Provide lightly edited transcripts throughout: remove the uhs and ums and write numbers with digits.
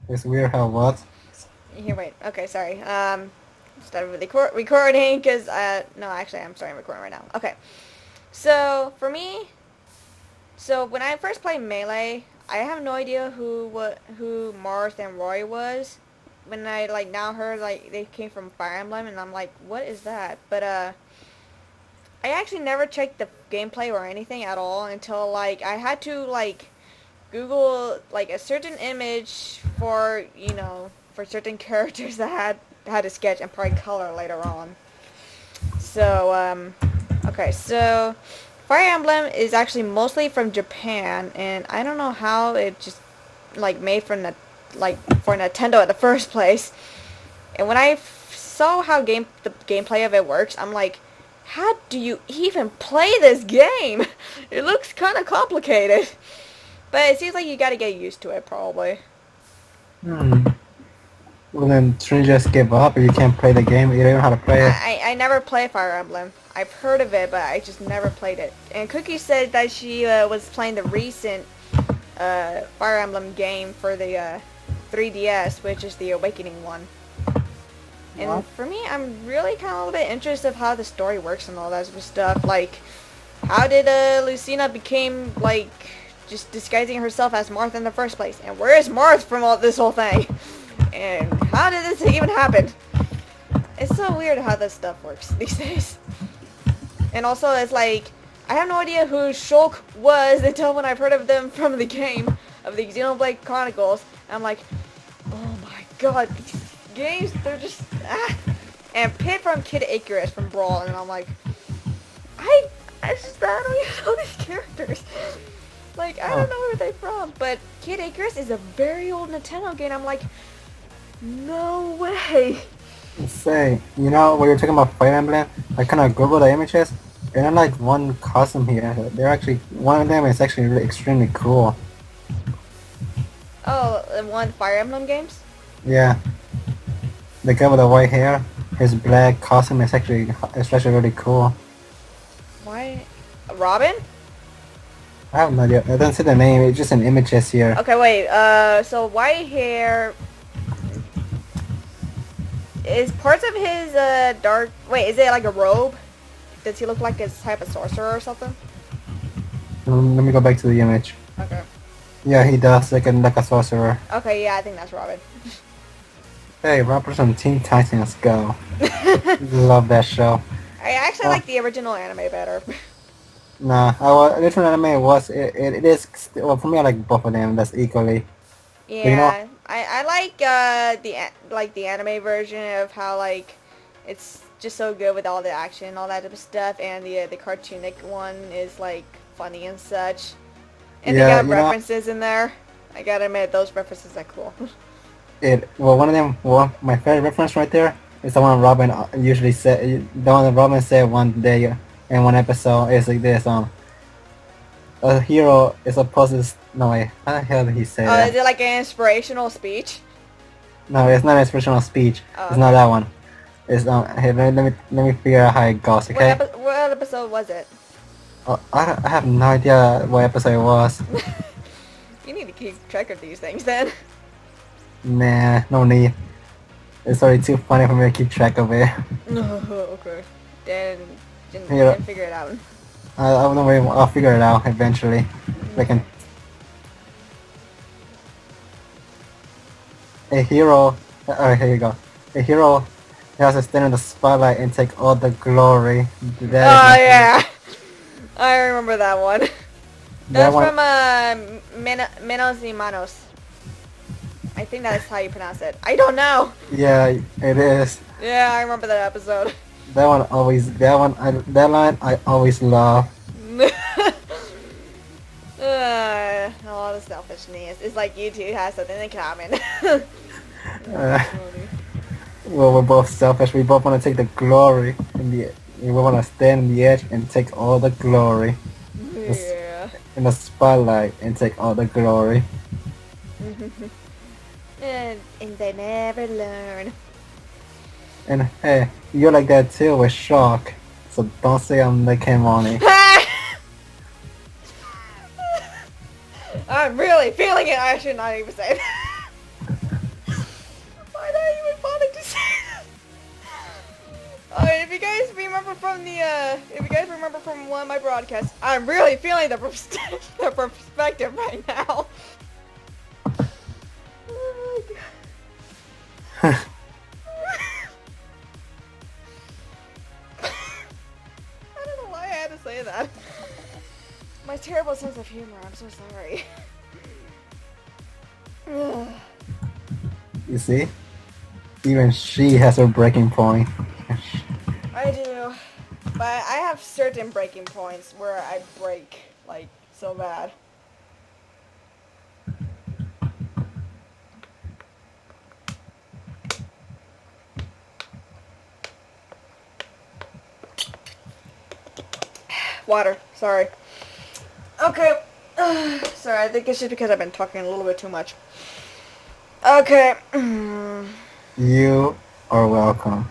It's weird how what? Here, wait. Okay, sorry. Started with recording because no, actually, I'm starting recording right now. Okay. So for me, so when I first played Melee, I have no idea who Marth and Roy was. When I like now heard like they came from Fire Emblem, and I'm like, what is that? But I actually never checked the gameplay or anything at all until like I had to like Google like a certain image for for certain characters that had a sketch and probably color later on. So okay, so Fire Emblem is actually mostly from Japan, and I don't know how it just like made for like for Nintendo in the first place. And when I saw how the gameplay of it works, I'm like, how do you even play this game? It looks kind of complicated. But it seems like you gotta get used to it, probably. Hmm. Well then, shouldn't you just give up if you can't play the game? You don't know how to play it. I never played Fire Emblem. I've heard of it, but I just never played it. And Cookie said that she was playing the recent Fire Emblem game for the 3DS, which is the Awakening one. And What? for me, I'm really kind of a little bit interested of how the story works and all that sort of stuff. Like, how did Lucina became like just disguising herself as Marth in the first place? And where is Marth from all this whole thing? And how did this even happen? It's so weird how this stuff works these days. And also, it's like I have no idea who Shulk was until when I've heard of them from the game of the Xenoblade Chronicles. And I'm like, oh my god, these games, they're just And Pit from Kid Icarus from Brawl, and I'm like, I don't even know these characters. Like, I Oh, don't know where they're from. But Kid Icarus is a very old Nintendo game. I'm like, no way. say, you know, when you're talking about Fire Emblem, I kind of Googled the images, and I like one costume here. They're actually, one of them is actually really extremely cool. Oh, one Fire Emblem games? Yeah, the guy with the white hair, his black costume is actually, especially really cool. Why? Robin? I have no idea. I don't see the name. It's just an images here. Okay, wait. So white hair is parts of his dark. Wait, is it like a robe? Does he look like a type of sorcerer or something? Let me go back to the image. Okay. Yeah, he does like a sorcerer. Okay, yeah, I think that's Robin. Hey, Robert from Teen Titans Go. Love that show. I actually Oh, like the original anime better. nah, original anime was it is well for me. I like both of them. That's equally. But you know, Yeah, I like like the anime version of how like it's just so good with all the action and all that type of stuff, and the cartoonic one is like funny and such, and they yeah, got you know references in there. I gotta admit, those references are cool. it. Well, one of them. Well, my favorite reference right there is the one Robin usually said. The one that Robin said one day in one episode is like this. A hero is supposed to. No way. How the hell did he say Oh, is that? it like an inspirational speech? No, it's not an inspirational speech. Oh, It's not okay. that one. It's hey, let me figure out how it goes. Okay. What episode was it? I have no idea what episode it was. You need to keep track of these things then. Nah, no need. It's already too funny for me to keep track of it. No, okay. Then Here, didn't figure it out. I don't worry. I'll figure it out eventually. Like a hero. Here you go. A hero has to stand in the spotlight and take all the glory. That is Oh my favorite. yeah, I remember that one. That That's one. from Menos y Manos. I think that's how you pronounce it. I don't know. Yeah, it is. Yeah, I remember that episode. That one always. That one. That line I always love. A lot of selfishness. It's like you two have something in common. That's Uh, so funny. well, we're both selfish. We both want to take the glory in the. We want to stand in the edge and take all the glory. This- Yeah. In the spotlight and take all the glory. And they never learn. And hey, you're like that too with shock. So don't say I'm like him on it. I'm really feeling it. I should not even say that. if you guys remember from one of my broadcasts, I'm really feeling the perspective right now. Oh my god. I don't know why I had to say that. My terrible sense of humor, I'm so sorry. You see? Even she has her breaking point. I do. But I have certain breaking points where I break, like, so bad. Water. Sorry. Okay. Sorry, I think it's just because I've been talking a little bit too much. Okay. You are welcome.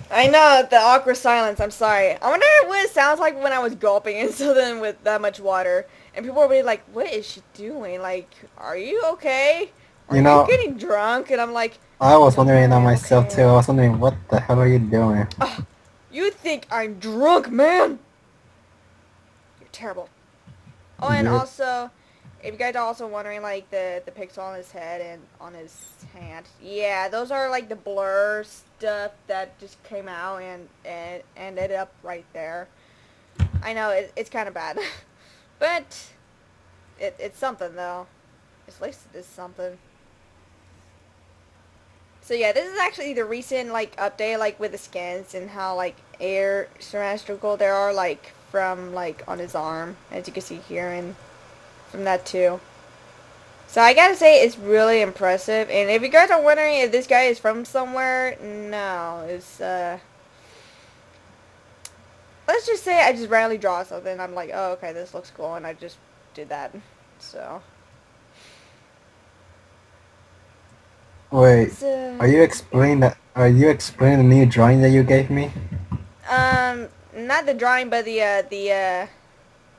I know, the awkward silence, I'm sorry. I wonder what it sounds like when I was gulping into something with that much water. And people will be like, what is she doing? Like, are you okay? Are you getting drunk? And I'm like, I was wondering that okay, myself okay. too. I was wondering, what the hell are you doing? You think I'm drunk, man? You're terrible. Oh, and also, if you guys are also wondering, like, the pixel on his head and on his hand, yeah, those are, like, the blur stuff that just came out and ended up right there. I know, it's kind of bad. But, it's something, though. At least it is something. So, yeah, this is actually the recent, like, update, like, with the skins and how, like, air symmetrical there are, like, from, like, on his arm, as you can see here, and from that too. So I gotta say, it's really impressive. And if you guys are wondering if this guy is from somewhere, no, it's let's just say I just randomly draw something. I'm like, oh, okay, this looks cool, and I just did that. So. Wait, are you explaining that? Are you explaining the new drawing that you gave me? Not the drawing, but the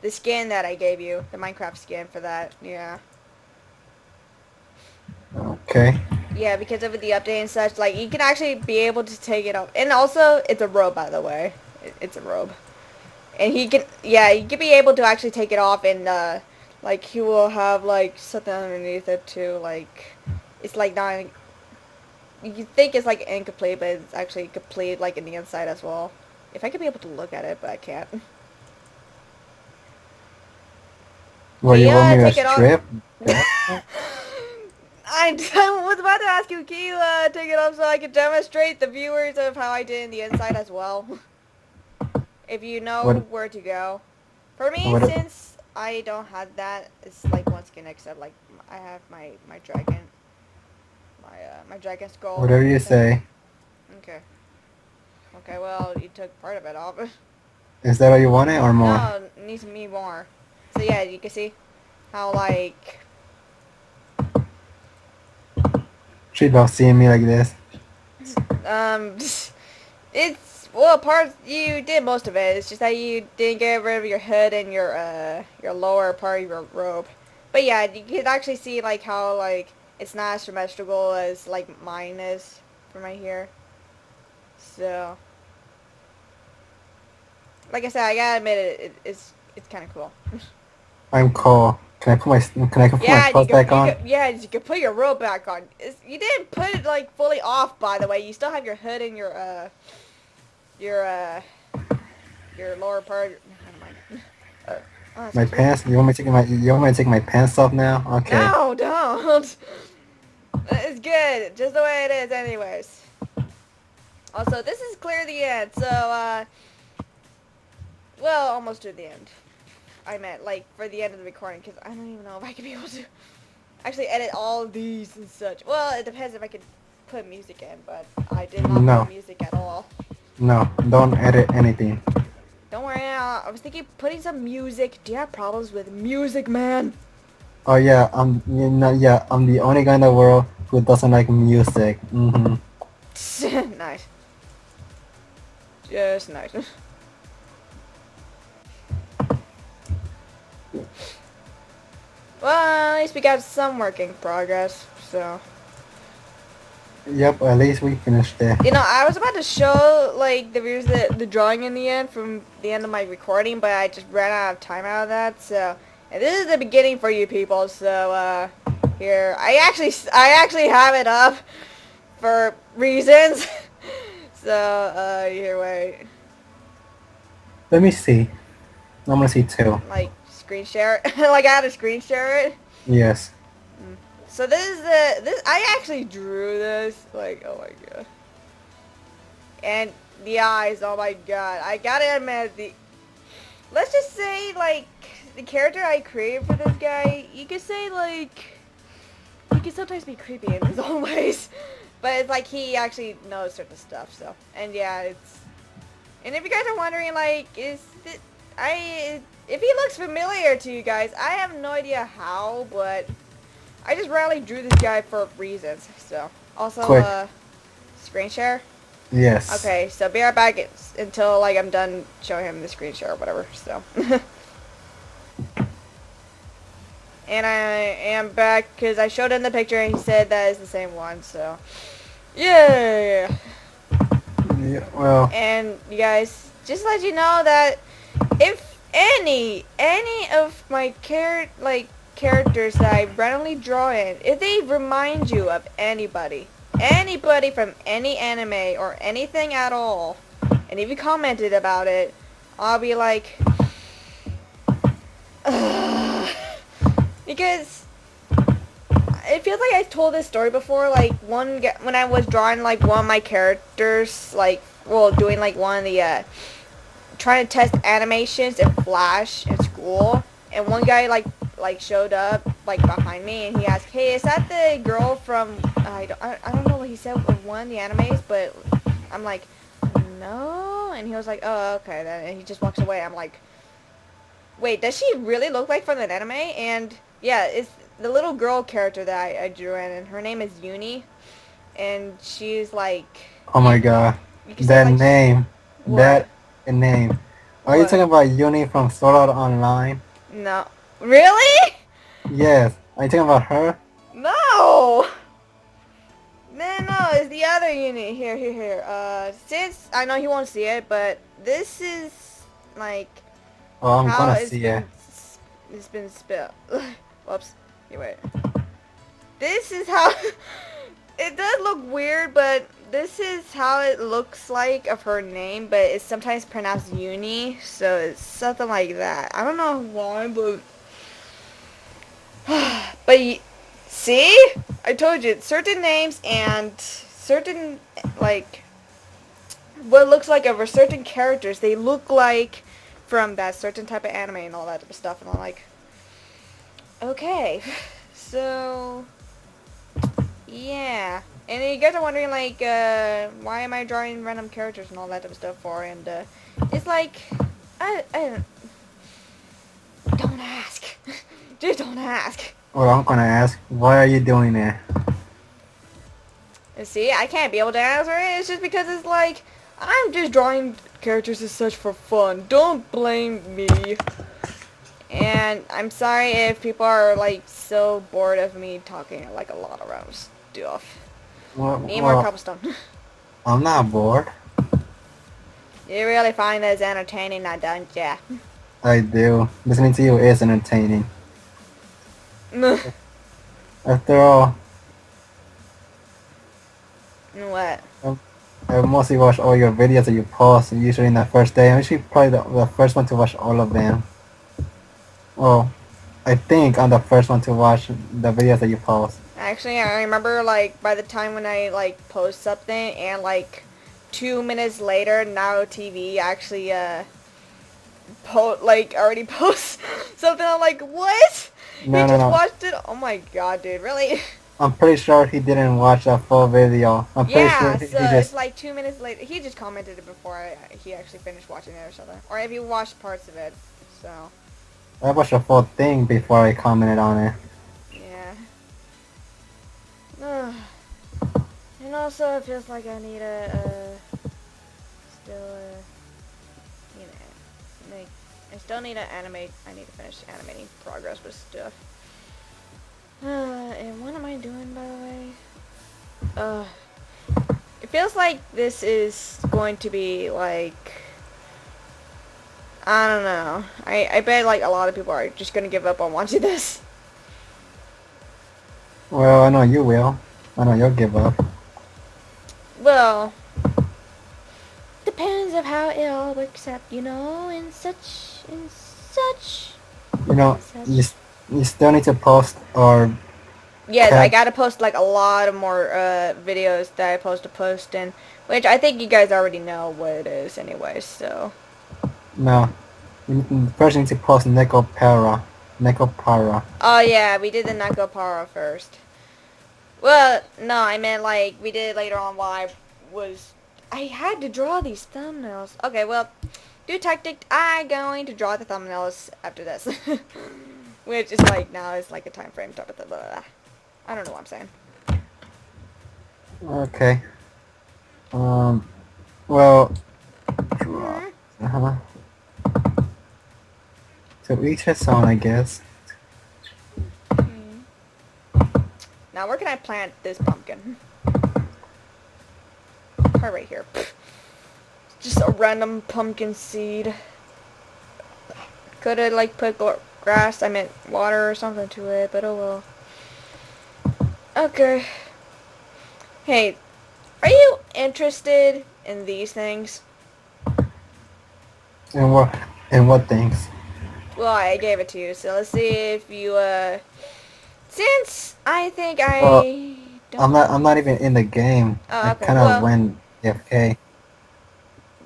skin that I gave you, the Minecraft skin for that. Yeah. Okay. Yeah, because of the update and such, like, you can actually be able to take it off. And also, it's a robe, by the way. It's a robe. And he can, yeah, you can be able to actually take it off and, like, he will have, like, something underneath it, too. Like, it's, like, not, you think it's, like, incomplete, but it's actually complete, like, in the inside as well. If I could be able to look at it, but I can't. Well, you want me to strip? I was about to ask you, can you take it off so I can demonstrate the viewers of how I did in the inside as well? If you know where to go. For me, since I don't have that, it's like one skin except like I have my dragon, my dragon skull. Whatever you say. Okay. Okay, well, you took part of it off. Is that all you wanted or more? No, it needs me more. So yeah, you can see how like. Treat about seeing me like this. It's well, you did most of it. It's just that you didn't get rid of your hood and your lower part of your robe. But yeah, you can actually see like how like it's not as symmetrical as like mine is from right here. So, like I said, I gotta admit it's kind of cool. I'm cool. Can I put my clothes back on? Yeah, you can put your robe back on. You didn't put it like fully off, by the way. You still have your hood and your lower part. Never mind. My pants. You want me to take my pants off now? Okay. No, don't. It's good, just the way it is, anyways. Also, this is clear the end. So, well, almost to the end. I meant, like, for the end of the recording, because I don't even know if I can be able to actually edit all of these and such. Well, it depends if I could put music in, but I did not put music at all. No, don't edit anything. Don't worry, I was thinking putting some music. Do you have problems with music, man? Oh yeah, I'm the only guy in the world who doesn't like music. Nice. Just nice. Well, at least we got some work in progress, so. Yep, at least we finished it. You know, I was about to show like the drawing in the end from the end of my recording, but I just ran out of time out of that. So, and this is the beginning for you people. So here I actually have it up for reasons. So here, wait, Let me see. I'm gonna see two. like screen share it. Like I had to screen share it. Yes. So this is this I actually drew this. Like, oh my god. And the eyes, oh my god. I gotta admit, let's just say, like, the character I created for this guy, you could say, like, he can sometimes be creepy in his own ways. But it's like he actually knows certain stuff, so. And yeah, it's... And if you guys are wondering, like, if he looks familiar to you guys, I have no idea how, but I just randomly drew this guy for reasons, so. Also, Quick. Screen share? Yes. Okay, so be right back until like I'm done showing him the screen share or whatever. So, and I am back because I showed him the picture and he said that is the same one. So, yeah. Yeah, well. And you guys, just to let you know that if any of my characters that I randomly draw in, if they remind you of anybody from any anime or anything at all, and if you commented about it, I'll be like, because it feels like I told this story before, like when I was drawing like one of my characters, like, well, doing like one of the trying to test animations in Flash in school, and one guy like showed up like behind me and he asked, "Hey, is that the girl from I don't know what he said with one of the animes," but I'm like, "No," and he was like, "Oh, okay," then, and he just walks away. I'm like, "Wait, does she really look like from an anime?" And yeah, it's the little girl character that I drew in, and her name is Uni, and she's like, Oh my god. you can say, That like, name. what? That name. Are you What? talking about Uni from Sword Art Online? No, really? Yes. Are you talking about her? No. No, it's the other unit. Here. Since I know he won't see it, but this is like Oh, I'm how gonna see it. it's been spelled. Whoops. Here, wait. This is how it does look weird, but this is how it looks like of her name, but it's sometimes pronounced Uni, so it's something like that. I don't know why, but see? I told you, certain names and certain, like, what looks like of a certain characters, they look like from that certain type of anime and all that type of stuff, and I'm like, okay, so, yeah. And you guys are wondering, like, why am I drawing random characters and all that type of stuff for, and, it's like, I don't ask. Just don't ask. Well, I'm gonna ask, why are you doing that? And see, I can't be able to answer it. It's just because it's like, I'm just drawing characters as such for fun. Don't blame me. And I'm sorry if people are like so bored of me talking like a lot around stuff. Need more cobblestone. I'm not bored. You really find this entertaining now, don't ya? I do. Listening to you is entertaining. After all, What? I mostly watch all your videos that you post, usually in the first day. I'm usually probably the first one to watch all of them. Well, I think I'm the first one to watch the videos that you post. Actually, I remember like by the time when I like post something and like 2 minutes later, Now TV actually already posts something. I'm like, what? No, He no, just no. watched it? Oh my god, dude, really? I'm pretty sure he didn't watch the full video. I'm pretty sure Yeah, he so just... it's like 2 minutes later. He just commented it before he actually finished watching it or something. Or if you watched parts of it, so... I watched the full thing before I commented on it. Yeah. And also, it feels like I need a, you know, like, I still need to animate, I need to finish animating progress with stuff. And what am I doing, by the way? feels like this is going to be like, I don't know. I bet like a lot of people are just gonna give up on watching this. Well, I know you will. I know you'll give up. Well, depends of how it all works out, you know, and such. You know, you still need to post or Yes, I tag. gotta post like a lot of more videos that I'm supposed to post in, which I think you guys already know what it is anyway, so. No, first you need to post Necopara. Oh yeah, we did the Nakapara first. Well, no, I meant like we did it later on while I had to draw these thumbnails. Okay, well, do tactic. I'm going to draw the thumbnails after this. Which is like, now it's like a time frame. Blah, blah, blah, blah. I don't know what I'm saying. Okay. Well, Mhm. uh-huh. To each his own, I guess. Now, where can I plant this pumpkin? Probably right here. Just a random pumpkin seed. Could have like put grass, I meant water or something to it, but oh well. Okay. Hey, are you interested in these things? And what things? Well, I gave it to you, so let's see if you, since I think Well, I don't... I'm not even in the game. Oh, I okay, kind of well, went AFK.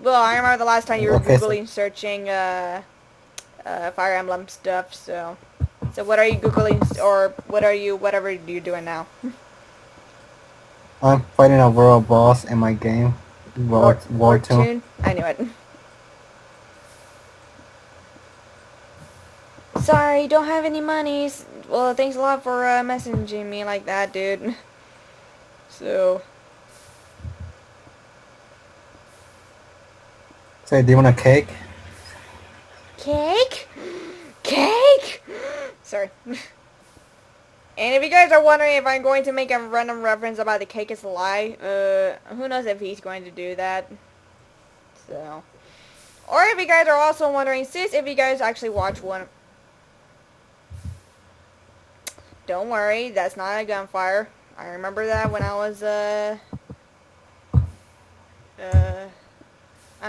well, I remember the last time you were Okay, so Googling, searching, Fire Emblem stuff, so... So what are you Googling, or whatever you're doing now? I'm fighting a world boss in my game. War 2. Tune? I knew it. Sorry, don't have any monies. Well, thanks a lot for messaging me like that, dude. So, So do you want a cake? cake? Cake? Sorry. And if you guys are wondering if I'm going to make a random reference about the cake is a lie, who knows if he's going to do that. So, or if you guys are also wondering, sis, if you guys actually watch one... Don't worry, that's not a gunfire. I remember that when I was, I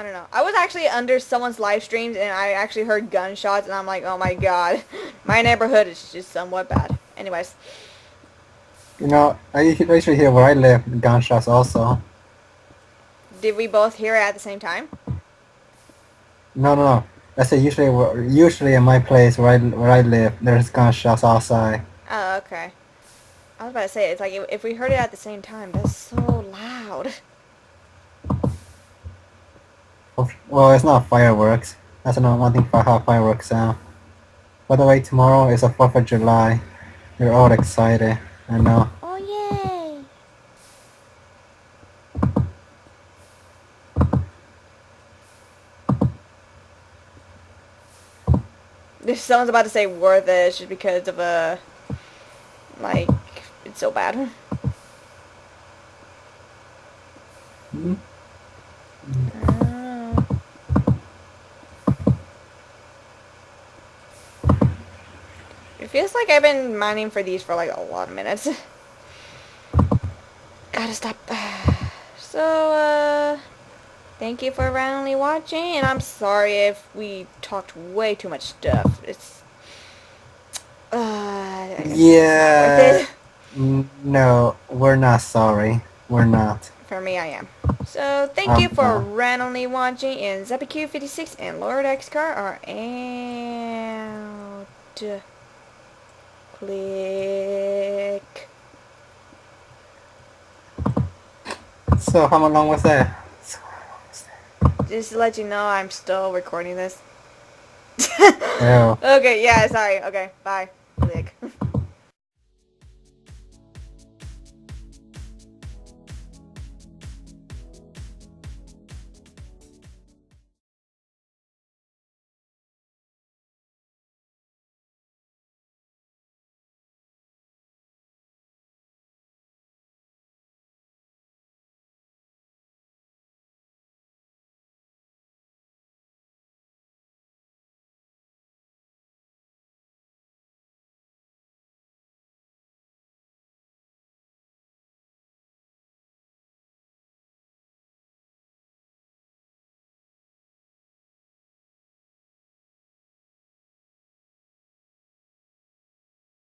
don't know. I was actually under someone's live streams and I actually heard gunshots and I'm like, oh my god. My neighborhood is just somewhat bad. Anyways. You know, I usually hear where I live gunshots also. Did we both hear it at the same time? No. I say usually in my place where I live, there's gunshots outside. Oh, okay. I was about to say, it's like, if we heard it at the same time, that's so loud. Well, it's not fireworks. That's another one thing for how fireworks sound. By the way, tomorrow is the 4th of July. We're all excited. I know. Oh, yay! This someone's about to say worth it just because of like, it's so bad. Hmm? I don't know. It feels like I've been mining for these for like a lot of minutes. Gotta stop. So, thank you for randomly watching, and I'm sorry if we talked way too much stuff. It's, I guess Yeah. it's No, we're not sorry. We're not. for me, I am. So, thank you for randomly watching, and ZeppyQ56 and Lord Xicor are out. Click. So how long was that? Just to let you know, I'm still recording this. Ew. Okay, yeah, sorry. Okay, bye.